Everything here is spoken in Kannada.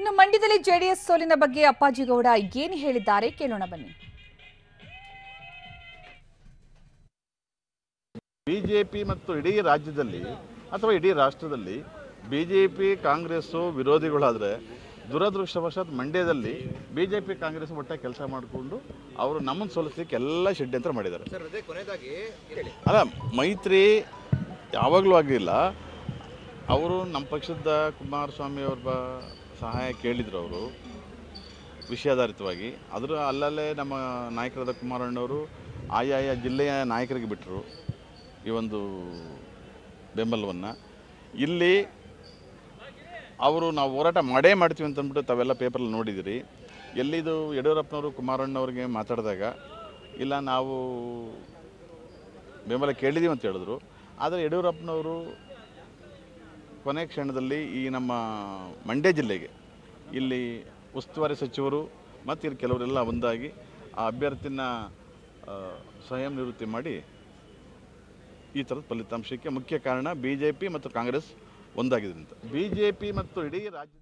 ಇನ್ನು ಮಂಡ್ಯದಲ್ಲಿ ಜೆಡಿಎಸ್ ಸೋಲಿನ ಬಗ್ಗೆ ಅಪ್ಪಾಜಿಗೌಡ ಏನು ಹೇಳಿದ್ದಾರೆ ಕೇಳೋಣ ಬನ್ನಿ. ಬಿಜೆಪಿ ಮತ್ತು ಇಡೀ ರಾಜ್ಯದಲ್ಲಿ ಅಥವಾ ಇಡೀ ರಾಷ್ಟ್ರದಲ್ಲಿ ಬಿಜೆಪಿ ಕಾಂಗ್ರೆಸ್ಸು ವಿರೋಧಿಗಳಾದರೆ ದುರದೃಷ್ಟವಶಾತ್ ಮಂಡ್ಯದಲ್ಲಿ ಬಿಜೆಪಿ ಕಾಂಗ್ರೆಸ್ ಒಟ್ಟಾಗಿ ಕೆಲಸ ಮಾಡಿಕೊಂಡು ಅವರು ನಮ್ಮನ್ನು ಸೋಲಿಸಲಿಕ್ಕೆ ಎಲ್ಲ ಷಡ್ಯಂತ್ರ ಮಾಡಿದ್ದಾರೆ. ಅಲ್ಲ, ಮೈತ್ರಿ ಯಾವಾಗಲೂ ಆಗಲಿಲ್ಲ. ಅವರು ನಮ್ಮ ಪಕ್ಷದ ಕುಮಾರಸ್ವಾಮಿ ಅವರ ಸಹಾಯ ಕೇಳಿದರು. ಅವರು ವಿಷಯಾಧಾರಿತವಾಗಿ ಅಲ್ಲಲ್ಲೇ ನಮ್ಮ ನಾಯಕರಾದ ಕುಮಾರಣ್ಣವರು ಆಯಾ ಜಿಲ್ಲೆಯ ನಾಯಕರಿಗೆ ಬಿಟ್ಟರು ಈ ಒಂದು ಬೆಂಬಲವನ್ನು. ಇಲ್ಲಿ ಅವರು ನಾವು ಹೋರಾಟ ಮಾಡೇ ಮಾಡ್ತೀವಿ ಅಂತಂದ್ಬಿಟ್ಟು ತಾವೆಲ್ಲ ಪೇಪರಲ್ಲಿ ನೋಡಿದಿರಿ. ಎಲ್ಲಿದು ಯಡಿಯೂರಪ್ಪನವರು ಕುಮಾರಣ್ಣವ್ರಿಗೆ ಮಾತಾಡಿದಾಗ ಇಲ್ಲ ನಾವು ಬೆಂಬಲ ಕೇಳಿದ್ದೀವಿ ಅಂತ ಹೇಳಿದ್ರು. ಆದರೆ ಯಡಿಯೂರಪ್ಪನವರು ಕೊನೆ ಕ್ಷಣದಲ್ಲಿ ಈ ನಮ್ಮ ಮಂಡ್ಯ ಜಿಲ್ಲೆಗೆ ಇಲ್ಲಿ ಉಸ್ತುವಾರಿ ಸಚಿವರು ಮತ್ತು ಇಲ್ಲಿ ಕೆಲವರೆಲ್ಲ ಒಂದಾಗಿ ಆ ಅಭ್ಯರ್ಥಿನ ಸ್ವಯಂ ನಿವೃತ್ತಿ ಮಾಡಿ ಈ ಥರದ ಫಲಿತಾಂಶಕ್ಕೆ ಮುಖ್ಯ ಕಾರಣ ಬಿಜೆಪಿ ಮತ್ತು ಕಾಂಗ್ರೆಸ್ ಒಂದಾಗಿದೆ ಅಂತ. ಬಿಜೆಪಿ ಮತ್ತು ಇಡೀ ರಾಜ್ಯ